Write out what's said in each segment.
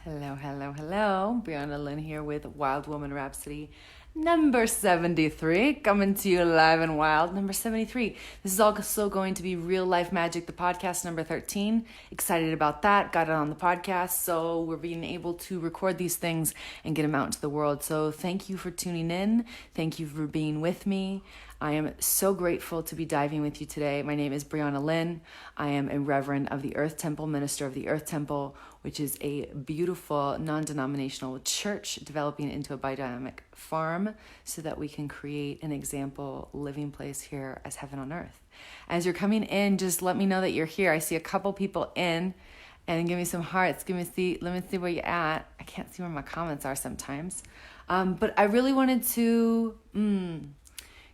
Hello, hello, hello. Brianna Lynn here with Wild Woman Rhapsody, number 73, coming to you live and wild. Number 73. This is also going to be Real Life Magic, the podcast, number 13. Excited about that. Got it on the podcast. So we're being able to record these things and get them out into the world. So thank you for tuning in. Thank you for being with me. I am so grateful to be diving with you today. My name is Brianna Lynn. I am a Reverend of the Earth Temple, Minister of the Earth Temple, which is a beautiful non-denominational church developing into a biodynamic farm so that we can create an example living place here as heaven on earth. As you're coming in, just let me know that you're here. I see a couple people in, and give me some hearts. Let me see where you're at. I can't see where my comments are sometimes. But I really wanted to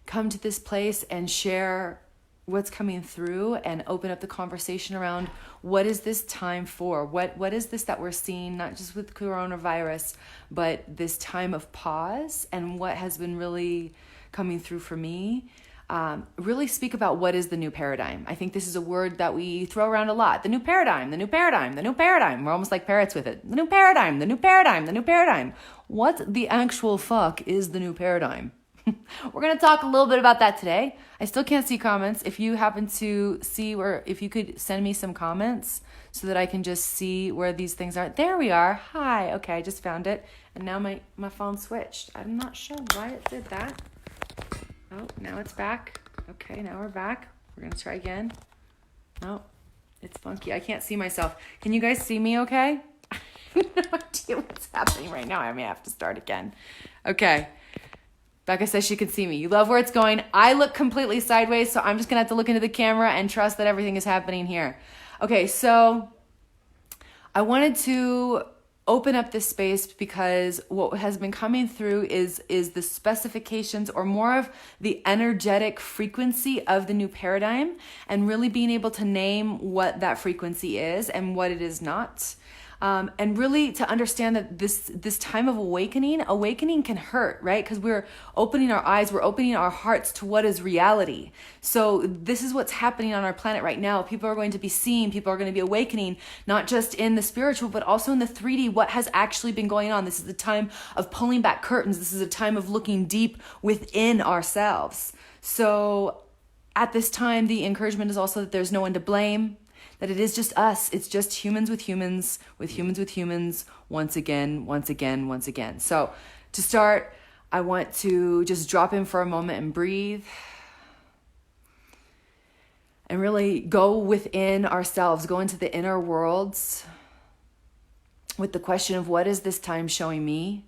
come to this place and share what's coming through and open up the conversation around what is this time for? What is this that we're seeing, not just with coronavirus, but this time of pause, and what has been really coming through for me. Really speak about what is the new paradigm. I think this is a word that we throw around a lot. The new paradigm, the new paradigm, the new paradigm. We're almost like parrots with it. The new paradigm, the new paradigm, the new paradigm. What the actual fuck is the new paradigm? We're going to talk a little bit about that today. I still can't see comments. If you happen to see, or if you could send me some comments so that I can just see where these things are. There we are. Hi. Okay, I just found it. And now my phone switched. I'm not sure why it did that. Oh, now it's back. Okay, now we're back. We're going to try again. Oh, it's funky. I can't see myself. Can you guys see me okay? I have no idea what's happening right now. I may have to start again. Okay. Becca says she can see me. You love where it's going. I look completely sideways, so I'm just going to have to look into the camera and trust that everything is happening here. Okay, so I wanted to open up this space because what has been coming through is the specifications, or more of the energetic frequency of the new paradigm, and really being able to name what that frequency is and what it is not. And really to understand that this time of awakening can hurt, right? Because we're opening our eyes, we're opening our hearts to what is reality. So this is what's happening on our planet right now. People are going to be seeing, people are going to be awakening, not just in the spiritual, but also in the 3D, what has actually been going on. This is the time of pulling back curtains. This is a time of looking deep within ourselves. So at this time, the encouragement is also that there's no one to blame, that it is just us. It's just humans with humans, with humans with humans, once again. So to start, I want to just drop in for a moment and breathe and really go within ourselves, go into the inner worlds with the question of, what is this time showing me?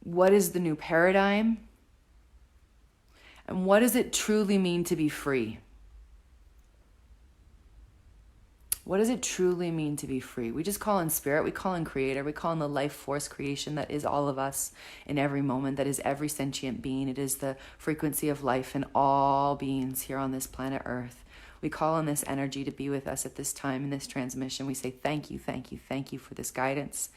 What is the new paradigm? And what does it truly mean to be free? What does it truly mean to be free? We just call in spirit, we call in creator, we call in the life force creation that is all of us in every moment, that is every sentient being. It is the frequency of life in all beings here on this planet Earth. We call on this energy to be with us at this time in this transmission. We say thank you, thank you, thank you for this guidance.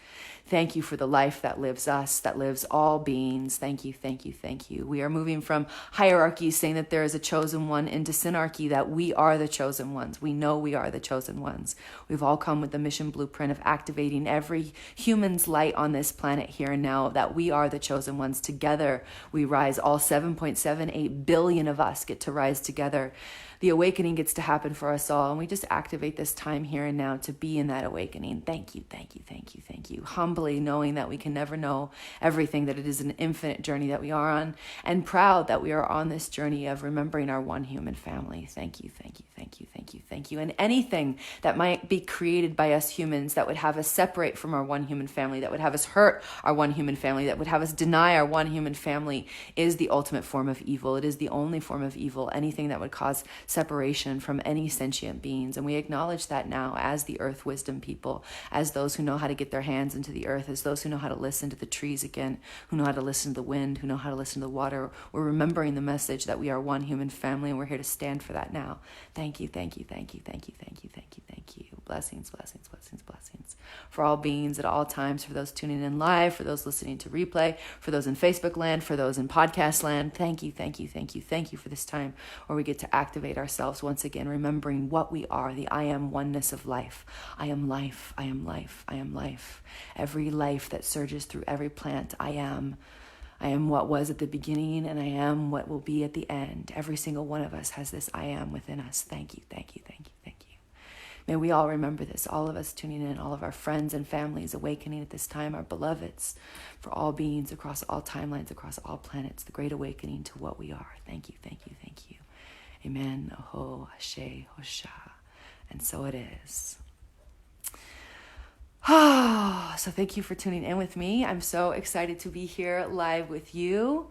Thank you for the life that lives us, that lives all beings. Thank you, thank you, thank you. We are moving from hierarchy, saying that there is a chosen one, into synarchy, that we are the chosen ones. We know we are the chosen ones. We've all come with the mission blueprint of activating every human's light on this planet here and now, that we are the chosen ones. Together we rise. All 7.78 billion of us get to rise together. The awakening gets to happen for us all, and we just activate this time here and now to be in that awakening. Thank you, thank you, thank you, thank you. Humbly knowing that we can never know everything, that it is an infinite journey that we are on, and proud that we are on this journey of remembering our one human family. Thank you, thank you, thank you, thank you, thank you. And anything that might be created by us humans that would have us separate from our one human family, that would have us hurt our one human family, that would have us deny our one human family, is the ultimate form of evil. It is the only form of evil. Anything that would cause separation from any sentient beings. And we acknowledge that now as the earth wisdom people, as those who know how to get their hands into the earth, as those who know how to listen to the trees again, who know how to listen to the wind, who know how to listen to the water. We're remembering the message that we are one human family, and we're here to stand for that now. Thank Thank you, thank you, thank you, thank you, thank you, thank you, thank you. Blessings, blessings, blessings, blessings. For all beings at all times, for those tuning in live, for those listening to replay, for those in Facebook land, for those in podcast land. Thank you, thank you, thank you, thank you for this time where we get to activate ourselves once again, remembering what we are, the I am oneness of life. I am life, I am life, I am life. Every life that surges through every plant, I am. I am what was at the beginning, and I am what will be at the end. Every single one of us has this I am within us. Thank you, thank you, thank you, thank you. May we all remember this, all of us tuning in, all of our friends and families awakening at this time, our beloveds, for all beings across all timelines, across all planets, the great awakening to what we are. Thank you, thank you, thank you. Amen, Aho, Ashe, Hosha. And so it is. So thank you for tuning in with me. I'm so excited to be here live with you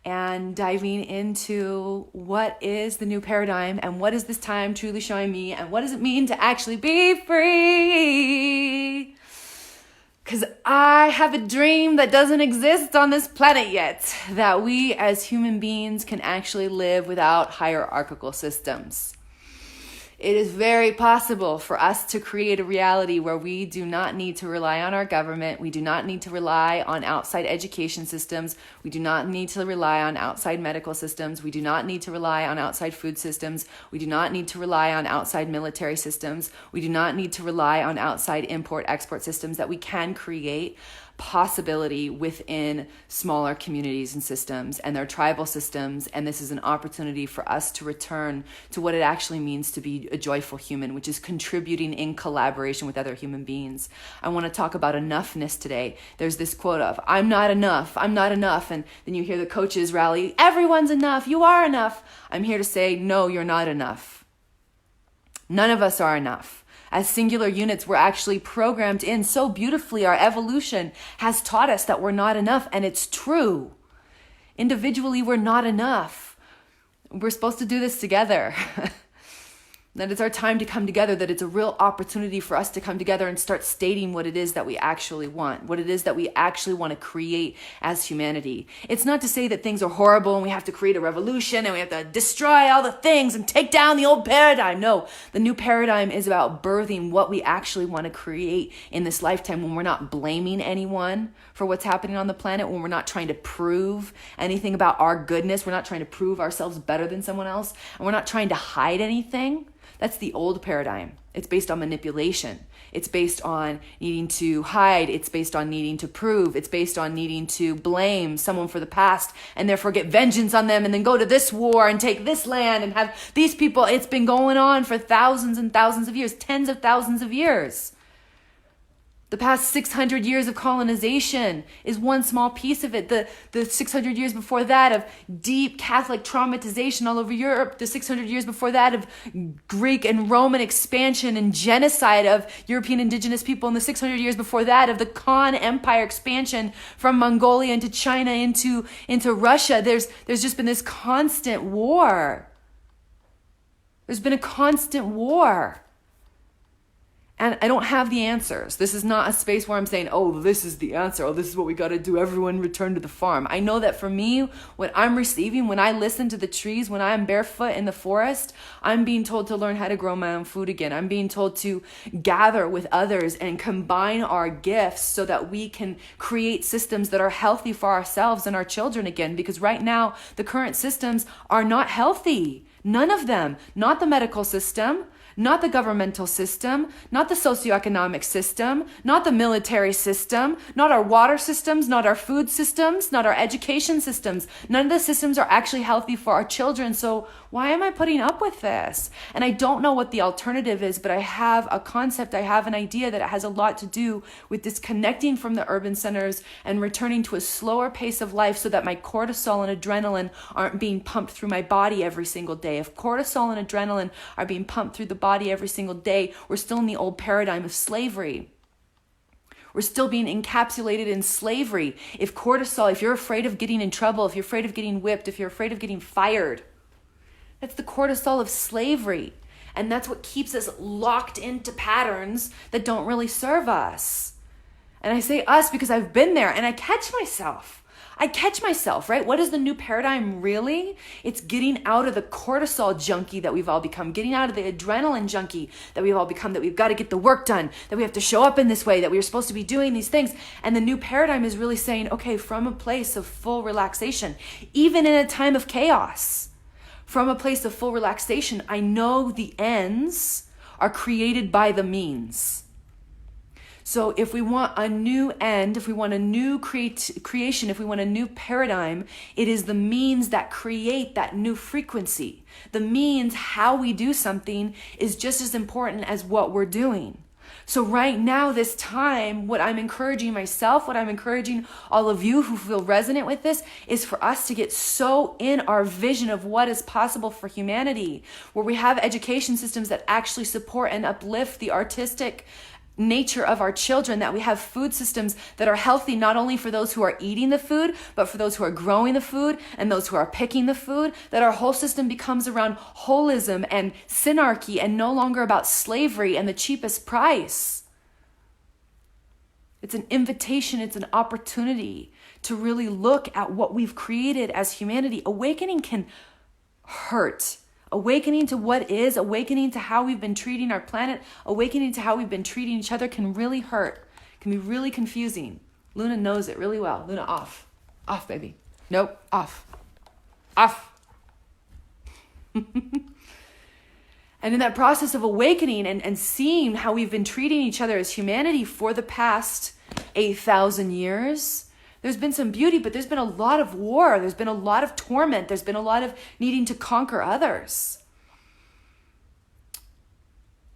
and diving into what is the new paradigm and what is this time truly showing me and what does it mean to actually be free? Because I have a dream that doesn't exist on this planet yet, that we as human beings can actually live without hierarchical systems. It is very possible for us to create a reality where we do not need to rely on our government. We do not need to rely on outside education systems. We do not need to rely on outside medical systems. We do not need to rely on outside food systems. We do not need to rely on outside military systems. We do not need to rely on outside import-export systems, that we can create possibility within smaller communities and systems and their tribal systems. And this is an opportunity for us to return to what it actually means to be a joyful human, which is contributing in collaboration with other human beings. I want to talk about enoughness today. There's this quote of, I'm not enough, I'm not enough. And then you hear the coaches rally, everyone's enough, you are enough. I'm here to say, no, you're not enough. None of us are enough. As singular units, we're actually programmed in so beautifully. Our evolution has taught us that we're not enough, and it's true. Individually, we're not enough. We're supposed to do this together. That it's our time to come together, that it's a real opportunity for us to come together and start stating what it is that we actually want, what it is that we actually want to create as humanity. It's not to say that things are horrible and we have to create a revolution and we have to destroy all the things and take down the old paradigm. No, the new paradigm is about birthing what we actually want to create in this lifetime, when we're not blaming anyone for what's happening on the planet, when we're not trying to prove anything about our goodness, we're not trying to prove ourselves better than someone else, and we're not trying to hide anything. That's the old paradigm. It's based on manipulation. It's based on needing to hide. It's based on needing to prove. It's based on needing to blame someone for the past and therefore get vengeance on them and then go to this war and take this land and have these people. It's been going on for thousands and thousands of years, tens of thousands of years. The past 600 years of colonization is one small piece of it. The 600 years before that of deep Catholic traumatization all over Europe. The 600 years before that of Greek and Roman expansion and genocide of European indigenous people. And the 600 years before that of the Khan Empire expansion from Mongolia into China into Russia. There's just been this constant war. There's been a constant war. And I don't have the answers. This is not a space where I'm saying, oh, this is the answer. Oh, this is what we got to do. Everyone return to the farm. I know that for me, what I'm receiving, when I listen to the trees, when I'm barefoot in the forest, I'm being told to learn how to grow my own food again. I'm being told to gather with others and combine our gifts so that we can create systems that are healthy for ourselves and our children again. Because right now, the current systems are not healthy. None of them. Not the medical system. Not the governmental system, not the socioeconomic system, not the military system, not our water systems, not our food systems, not our education systems. None of the systems are actually healthy for our children. So why am I putting up with this? And I don't know what the alternative is, but I have a concept, I have an idea that it has a lot to do with disconnecting from the urban centers and returning to a slower pace of life so that my cortisol and adrenaline aren't being pumped through my body every single day. If cortisol and adrenaline are being pumped through the body every single day, we're still in the old paradigm of slavery. We're still being encapsulated in slavery. If cortisol, if you're afraid of getting in trouble, if you're afraid of getting whipped, if you're afraid of getting fired, that's the cortisol of slavery. And that's what keeps us locked into patterns that don't really serve us. And I say us because I've been there and I catch myself. I catch myself, right? What is the new paradigm really? It's getting out of the cortisol junkie that we've all become, getting out of the adrenaline junkie that we've all become, that we've got to get the work done, that we have to show up in this way, that we're supposed to be doing these things. And the new paradigm is really saying, okay, from a place of full relaxation, even in a time of chaos, from a place of full relaxation, I know the ends are created by the means. So if we want a new end, if we want a new creation, if we want a new paradigm, it is the means that create that new frequency. The means, how we do something, is just as important as what we're doing. So right now, this time, what I'm encouraging myself, what I'm encouraging all of you who feel resonant with this, is for us to get so in our vision of what is possible for humanity, where we have education systems that actually support and uplift the artistic nature of our children, that we have food systems that are healthy not only for those who are eating the food, but for those who are growing the food and those who are picking the food, that our whole system becomes around holism and synarchy and no longer about slavery and the cheapest price. It's an invitation, it's an opportunity to really look at what we've created as humanity. Awakening can hurt. Awakening to what is, awakening to how we've been treating our planet, awakening to how we've been treating each other can really hurt, can be really confusing. Luna knows it really well. Luna, off. Off, baby. Nope, off. Off. And in that process of awakening and seeing how we've been treating each other as humanity for the past 8,000 years, there's been some beauty, but there's been a lot of war. There's been a lot of torment. There's been a lot of needing to conquer others.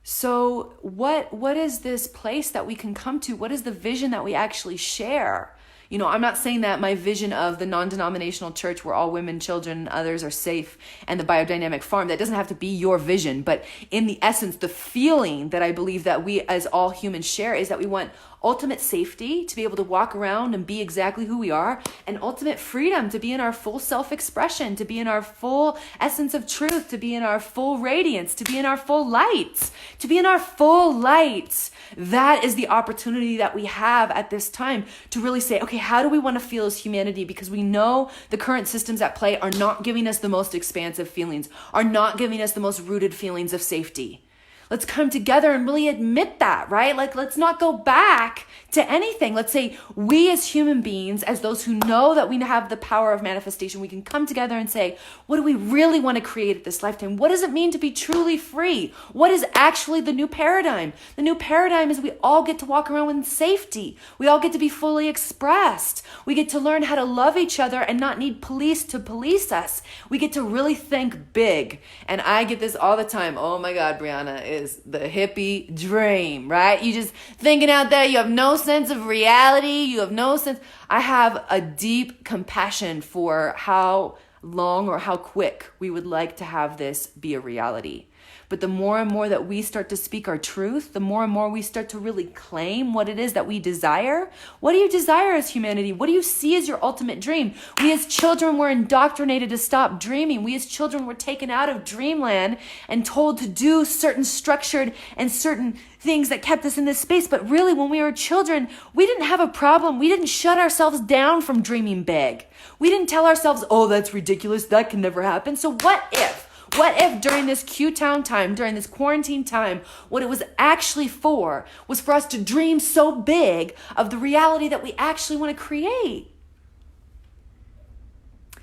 So what is this place that we can come to? What is the vision that we actually share? You know, I'm not saying that my vision of the non-denominational church where all women, children, and others are safe and the biodynamic farm, that doesn't have to be your vision. But in the essence, the feeling that I believe that we as all humans share is that we want ultimate safety, to be able to walk around and be exactly who we are, and ultimate freedom to be in our full self-expression, to be in our full essence of truth, to be in our full radiance, to be in our full light, to be in our full light. That is the opportunity that we have at this time to really say, okay, how do we want to feel as humanity? Because we know the current systems at play are not giving us the most expansive feelings, are not giving us the most rooted feelings of safety. Let's come together and really admit that, right? Like, let's not go back to anything. Let's say we as human beings, as those who know that we have the power of manifestation, we can come together and say, what do we really want to create at this lifetime? What does it mean to be truly free? What is actually the new paradigm? The new paradigm is we all get to walk around with safety. We all get to be fully expressed. We get to learn how to love each other and not need police to police us. We get to really think big. And I get this all the time. Oh my God, Brianna, is the hippie dream, right? You just thinking out there, you have no sense of reality, you have no sense. I have a deep compassion for how long or how quick we would like to have this be a reality. But the more and more that we start to speak our truth, the more and more we start to really claim what it is that we desire. What do you desire as humanity? What do you see as your ultimate dream? We as children were indoctrinated to stop dreaming. We as children were taken out of dreamland and told to do certain structured and certain things that kept us in this space. But really, when we were children, we didn't have a problem. We didn't shut ourselves down from dreaming big. We didn't tell ourselves, oh, that's ridiculous. That can never happen. So what if? What if during this Q-Town time, during this quarantine time, what it was actually for was for us to dream so big of the reality that we actually want to create?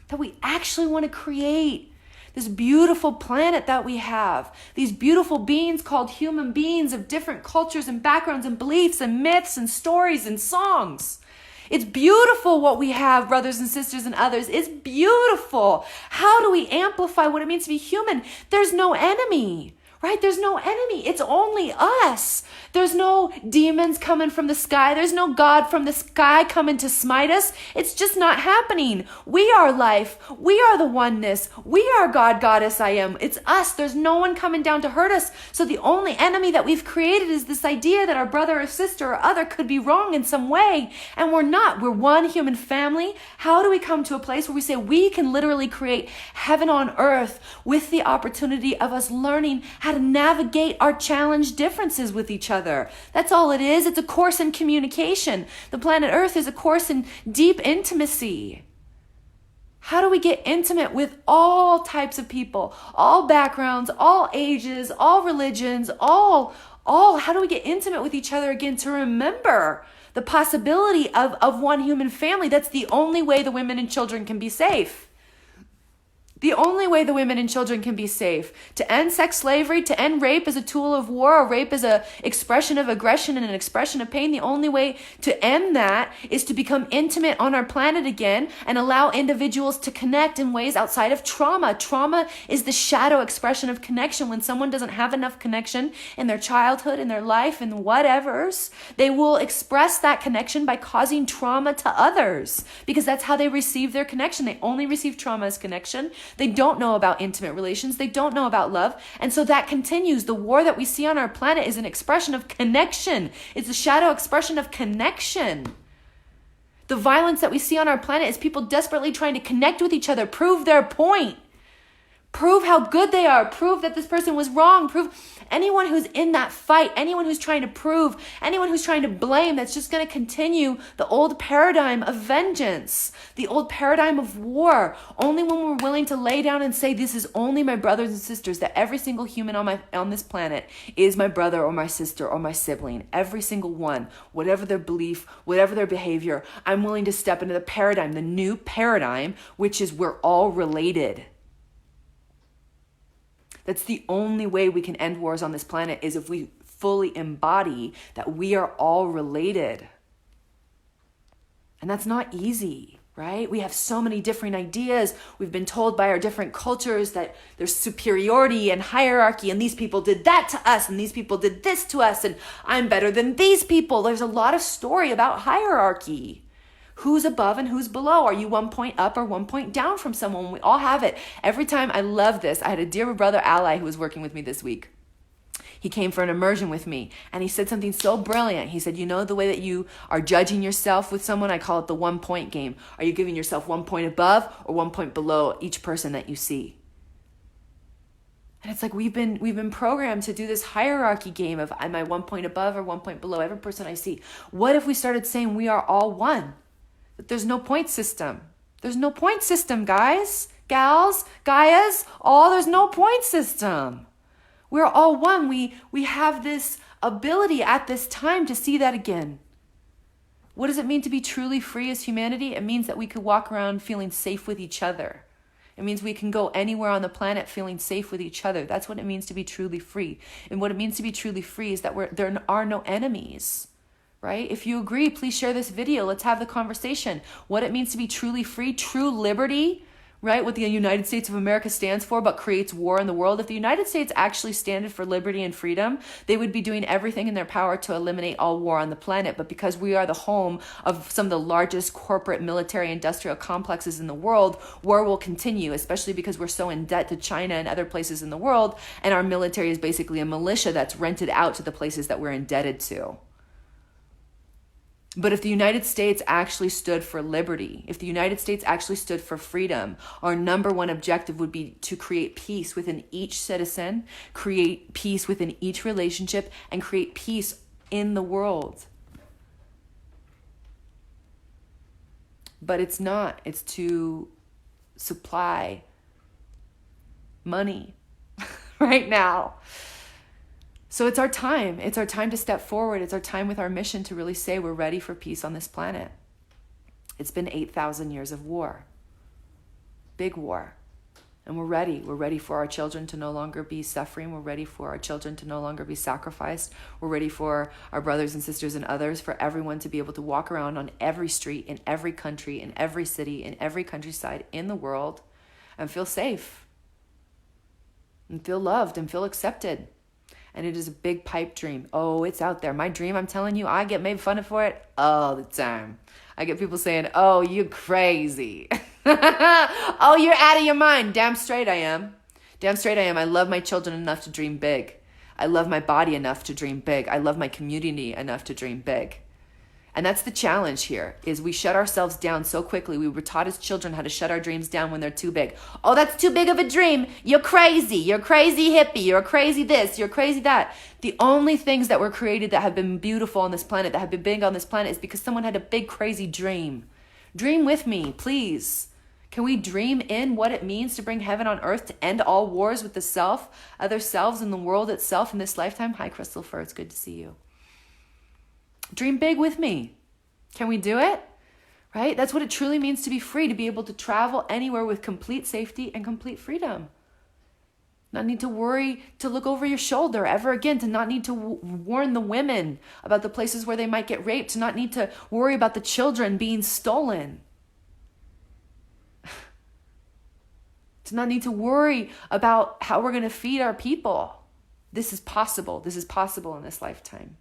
That we actually want to create this beautiful planet that we have, these beautiful beings called human beings of different cultures and backgrounds and beliefs and myths and stories and songs. It's beautiful what we have, brothers and sisters and others. It's beautiful. How do we amplify what it means to be human? There's no enemy, right? There's no enemy. It's only us. There's no demons coming from the sky. There's no God from the sky coming to smite us. It's just not happening. We are life. We are the oneness. We are God, Goddess, I am. It's us. There's no one coming down to hurt us. So the only enemy that we've created is this idea that our brother or sister or other could be wrong in some way. And we're not. We're one human family. How do we come to a place where we say we can literally create heaven on earth with the opportunity of us learning how to navigate our challenge differences with each other? other. That's all it is. It's a course in communication. The planet Earth is a course in deep intimacy. How do we get intimate with all types of people, all backgrounds, all ages, all religions, how do we get intimate with each other again to remember the possibility of one human family? That's the only way the women and children can be safe. The only way the women and children can be safe. To end sex slavery, to end rape as a tool of war, or rape as an expression of aggression and an expression of pain, the only way to end that is to become intimate on our planet again and allow individuals to connect in ways outside of trauma. Trauma is the shadow expression of connection. When someone doesn't have enough connection in their childhood, in their life, in whatevers, they will express that connection by causing trauma to others, because that's how they receive their connection. They only receive trauma as connection. They don't know about intimate relations. They don't know about love. And so that continues. The war that we see on our planet is an expression of connection. It's a shadow expression of connection. The violence that we see on our planet is people desperately trying to connect with each other, prove their point, prove how good they are, prove that this person was wrong, prove anyone who's in that fight, anyone who's trying to prove, anyone who's trying to blame, that's just going to continue the old paradigm of vengeance, the old paradigm of war. Only when we're willing to lay down and say, this is only my brothers and sisters, that every single human on this planet is my brother or my sister or my sibling, every single one, whatever their belief, whatever their behavior, I'm willing to step into the paradigm, the new paradigm, which is we're all related. That's the only way we can end wars on this planet, is if we fully embody that we are all related. And that's not easy, right? We have so many different ideas. We've been told by our different cultures that there's superiority and hierarchy, and these people did that to us, and these people did this to us, and I'm better than these people. There's a lot of story about hierarchy. Who's above and who's below? Are you 1 point up or 1 point down from someone? We all have it. Every time, I love this. I had a dear brother ally who was working with me this week. He came for an immersion with me, and he said something so brilliant. He said, you know, the way that you are judging yourself with someone, I call it the 1 point game. Are you giving yourself 1 point above or 1 point below each person that you see? And it's like we've been programmed to do this hierarchy game of, am I 1 point above or 1 point below every person I see? What if we started saying we are all one? That there's no point system. There's no point system, guys, gals, Gaias, there's no point system. We're all one. We have this ability at this time to see that again. What does it mean to be truly free as humanity? It means that we could walk around feeling safe with each other. It means we can go anywhere on the planet feeling safe with each other. That's what it means to be truly free. And what it means to be truly free is that there are no enemies. Right? If you agree, please share this video. Let's have the conversation. What it means to be truly free, true liberty, right? What the United States of America stands for, but creates war in the world. If the United States actually stood for liberty and freedom, they would be doing everything in their power to eliminate all war on the planet. But because we are the home of some of the largest corporate military industrial complexes in the world, war will continue, especially because we're so in debt to China and other places in the world. And our military is basically a militia that's rented out to the places that we're indebted to. But if the United States actually stood for liberty, if the United States actually stood for freedom, our number one objective would be to create peace within each citizen, create peace within each relationship, and create peace in the world. But it's not. It's to supply money right now. So it's our time. It's our time to step forward. It's our time with our mission to really say we're ready for peace on this planet. It's been 8,000 years of war. Big war. And we're ready. We're ready for our children to no longer be suffering. We're ready for our children to no longer be sacrificed. We're ready for our brothers and sisters and others, for everyone to be able to walk around on every street, in every country, in every city, in every countryside in the world, and feel safe, and feel loved, and feel accepted. And it is a big pipe dream. Oh, it's out there. My dream, I'm telling you, I get made fun of for it all the time. I get people saying, oh, you crazy. Oh, you're out of your mind. Damn straight I am. Damn straight I am. I love my children enough to dream big. I love my body enough to dream big. I love my community enough to dream big. And that's the challenge here, is we shut ourselves down so quickly. We were taught as children how to shut our dreams down when they're too big. Oh, that's too big of a dream. You're crazy. You're crazy hippie. You're crazy this. You're crazy that. The only things that were created that have been beautiful on this planet, that have been big on this planet, is because someone had a big crazy dream. Dream with me, please. Can we dream in what it means to bring heaven on earth, to end all wars with the self, other selves, and the world itself in this lifetime? Hi, Crystal Fur. It's good to see you. Dream big with me. Can we do it? Right? That's what it truly means to be free, to be able to travel anywhere with complete safety and complete freedom. Not need to worry to look over your shoulder ever again, to not need to warn the women about the places where they might get raped, to not need to worry about the children being stolen. To not need to worry about how we're going to feed our people. This is possible. This is possible in this lifetime.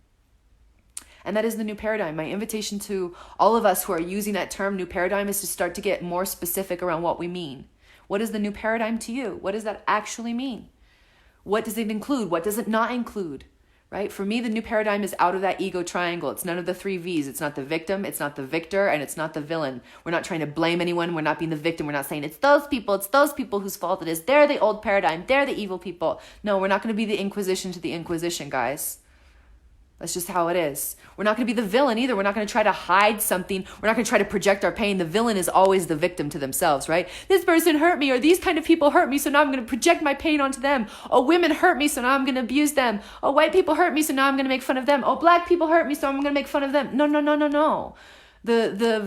And that is the new paradigm. My invitation to all of us who are using that term new paradigm is to start to get more specific around what we mean. What is the new paradigm to you? What does that actually mean? What does it include? What does it not include? Right? For me, the new paradigm is out of that ego triangle. It's none of the 3 V's. It's not the victim, it's not the victor, and it's not the villain. We're not trying to blame anyone. We're not being the victim. We're not saying it's those people whose fault it is. They're the old paradigm. They're the evil people. No, we're not going to be the Inquisition to the Inquisition, guys. That's just how it is. We're not going to be the villain either. We're not going to try to hide something. We're not going to try to project our pain. The villain is always the victim to themselves, right? This person hurt me, or these kind of people hurt me, so now I'm going to project my pain onto them. Oh, women hurt me, so now I'm going to abuse them. Oh, white people hurt me, so now I'm going to make fun of them. Oh, black people hurt me, so I'm going to make fun of them. No, no, no, no, no. The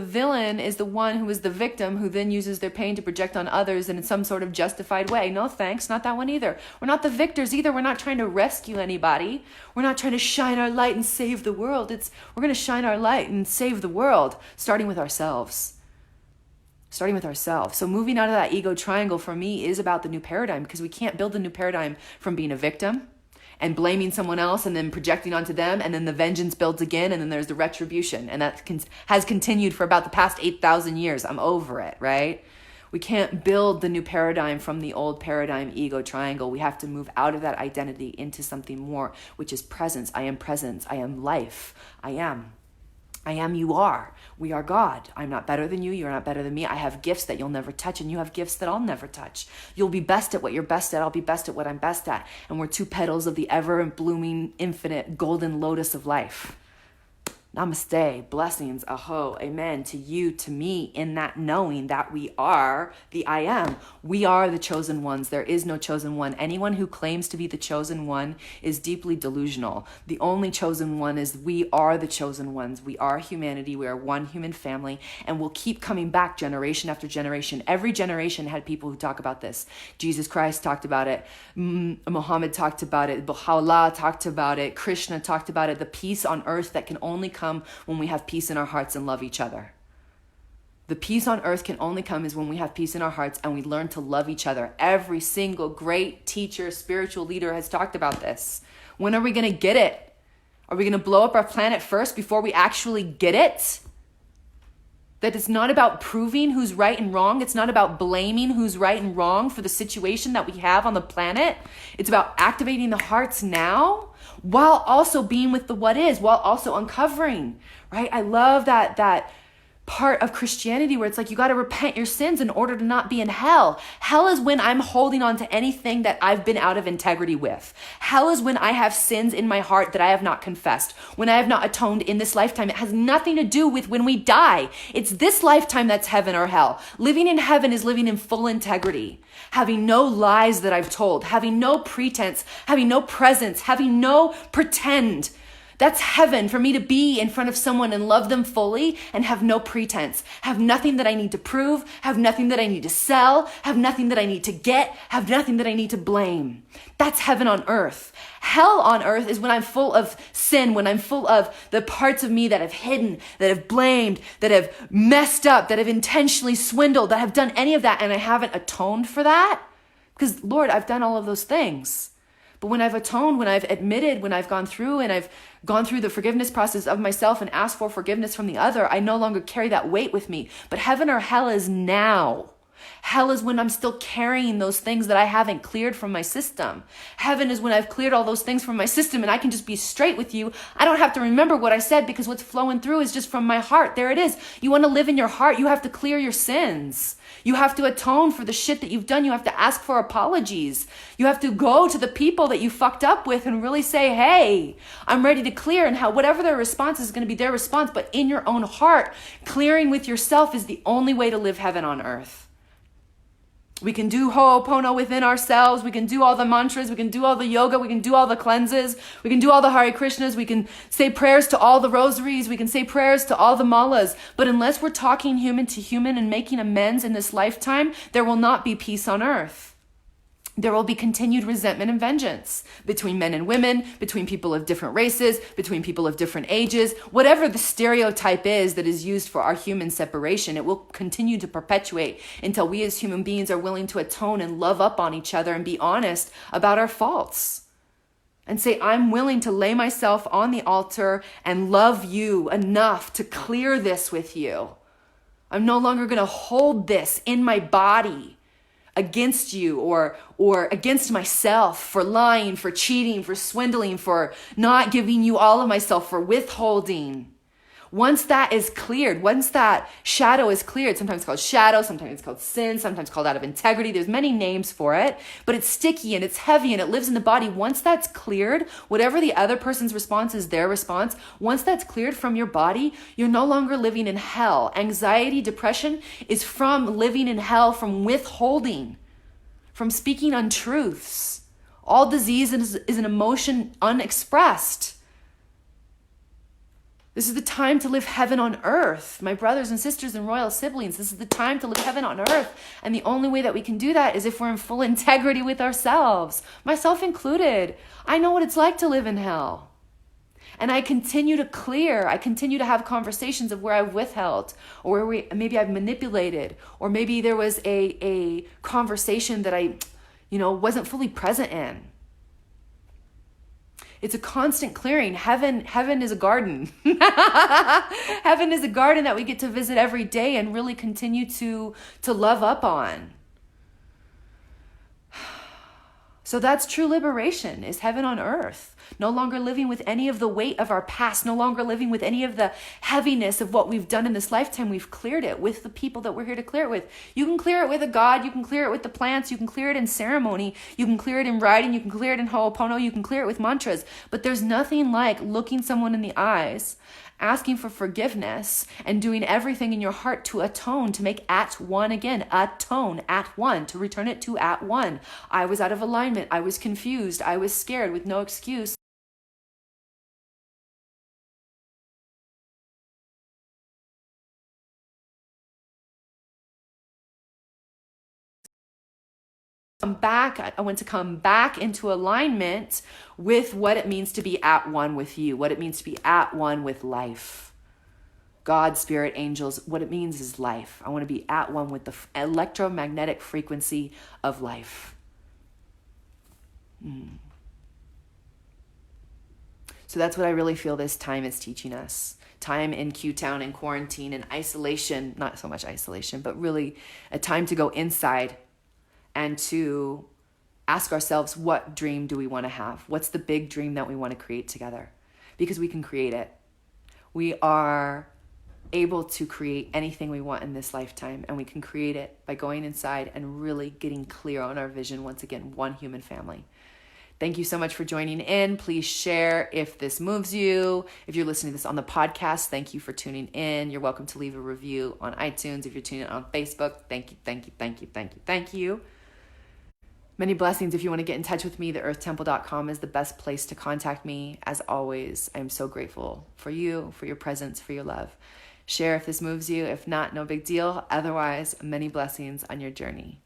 villain is the one who is the victim, who then uses their pain to project on others in some sort of justified way. No thanks, not that one either. We're not the victors either. We're not trying to rescue anybody. We're not trying to shine our light and save the world. We're going to shine our light and save the world, starting with ourselves. Starting with ourselves. So moving out of that ego triangle for me is about the new paradigm, because we can't build the new paradigm from being a victim and blaming someone else and then projecting onto them, and then the vengeance builds again, and then there's the retribution. And that has continued for about the past 8,000 years. I'm over it, right? We can't build the new paradigm from the old paradigm ego triangle. We have to move out of that identity into something more, which is presence. I am presence. I am life. I am, you are. We are God. I'm not better than you. You're not better than me. I have gifts that you'll never touch, and you have gifts that I'll never touch. You'll be best at what you're best at. I'll be best at what I'm best at. And we're 2 petals of the ever blooming, infinite, golden lotus of life. Namaste, blessings, aho, amen, to you, to me, in that knowing that we are the I am. We are the chosen ones. There is no chosen one. Anyone who claims to be the chosen one is deeply delusional. The only chosen one is we are the chosen ones. We are humanity. We are one human family, and we'll keep coming back generation after generation. Every generation had people who talk about this. Jesus Christ talked about it. Muhammad talked about it. Baha'u'llah talked about it. Krishna talked about it. The peace on earth that can only come when we have peace in our hearts and love each other. The peace on earth can only come is when we have peace in our hearts and we learn to love each other. Every single great teacher, spiritual leader has talked about this. When are we going to get it? Are we going to blow up our planet first before we actually get it? That it's not about proving who's right and wrong. It's not about blaming who's right and wrong for the situation that we have on the planet. It's about activating the hearts now, while also being with the what is, while also uncovering, right? I love that part of Christianity where it's like you got to repent your sins in order to not be in hell. Hell is when I'm holding on to anything that I've been out of integrity with. Hell is when I have sins in my heart that I have not confessed, when I have not atoned in this lifetime. It has nothing to do with when we die. It's this lifetime that's heaven or hell. Living in heaven is living in full integrity, having no lies that I've told, having no pretense, having no presence, having no pretend. That's heaven, for me to be in front of someone and love them fully and have no pretense, have nothing that I need to prove, have nothing that I need to sell, have nothing that I need to get, have nothing that I need to blame. That's heaven on earth. Hell on earth is when I'm full of sin, when I'm full of the parts of me that have hidden, that have blamed, that have messed up, that have intentionally swindled, that have done any of that, and I haven't atoned for that. Because, Lord, I've done all of those things. But when I've atoned, when I've admitted, when I've gone through and I've gone through the forgiveness process of myself and asked for forgiveness from the other, I no longer carry that weight with me. But heaven or hell is now. Hell is when I'm still carrying those things that I haven't cleared from my system. Heaven is when I've cleared all those things from my system and I can just be straight with you. I don't have to remember what I said because what's flowing through is just from my heart. There it is. You want to live in your heart, you have to clear your sins. You have to atone for the shit that you've done. You have to ask for apologies. You have to go to the people that you fucked up with and really say, hey, I'm ready to clear. And whatever their response is going to be their response. But in your own heart, clearing with yourself is the only way to live heaven on earth. We can do Ho'opono within ourselves. We can do all the mantras. We can do all the yoga. We can do all the cleanses. We can do all the Hare Krishnas. We can say prayers to all the rosaries. We can say prayers to all the malas. But unless we're talking human to human and making amends in this lifetime, there will not be peace on earth. There will be continued resentment and vengeance between men and women, between people of different races, between people of different ages. Whatever the stereotype is that is used for our human separation, it will continue to perpetuate until we as human beings are willing to atone and love up on each other and be honest about our faults. And say, I'm willing to lay myself on the altar and love you enough to clear this with you. I'm no longer going to hold this in my body against you or against myself for lying, for cheating, for swindling, for not giving you all of myself, for withholding. Once that is cleared, once that shadow is cleared, sometimes called shadow, sometimes it's called sin, sometimes called out of integrity. There's many names for it, but it's sticky and it's heavy and it lives in the body. Once that's cleared, whatever the other person's response is their response, once that's cleared from your body, you're no longer living in hell. Anxiety, depression is from living in hell, from withholding, from speaking untruths. All disease is an emotion unexpressed. This is the time to live heaven on earth. My brothers and sisters and royal siblings, this is the time to live heaven on earth. And the only way that we can do that is if we're in full integrity with ourselves, myself included. I know what it's like to live in hell. And I continue to clear. I continue to have conversations of where I've withheld or where maybe I've manipulated, or maybe there was a conversation that I, wasn't fully present in. It's a constant clearing. Heaven is a garden. Heaven is a garden that we get to visit every day and really continue to love up on. So that's true liberation, is heaven on earth. No longer living with any of the weight of our past, no longer living with any of the heaviness of what we've done in this lifetime. We've cleared it with the people that we're here to clear it with. You can clear it with a god, you can clear it with the plants, you can clear it in ceremony, you can clear it in writing, you can clear it in Ho'opono, you can clear it with mantras. But there's nothing like looking someone in the eyes, asking for forgiveness, and doing everything in your heart to atone, to make at one again. Atone, at one, to return it to at one. I was out of alignment. I was confused. I was scared with no excuse. I want to come back into alignment with what it means to be at one with you, what it means to be at one with life. God, spirit, angels, what it means is life. I want to be at one with the electromagnetic frequency of life. So that's what I really feel this time is teaching us. Time in Q-Town, in quarantine, in isolation, not so much isolation, but really a time to go inside and to ask ourselves, what dream do we want to have? What's the big dream that we want to create together? Because we can create it. We are able to create anything we want in this lifetime, and we can create it by going inside and really getting clear on our vision. Once again, one human family. Thank you so much for joining in. Please share if this moves you. If you're listening to this on the podcast, thank you for tuning in. You're welcome to leave a review on iTunes. If you're tuning in on Facebook, thank you, thank you, thank you, thank you, thank you. Many blessings. If you want to get in touch with me, theearthtemple.com is the best place to contact me. As always, I'm so grateful for you, for your presence, for your love. Share if this moves you. If not, no big deal. Otherwise, many blessings on your journey.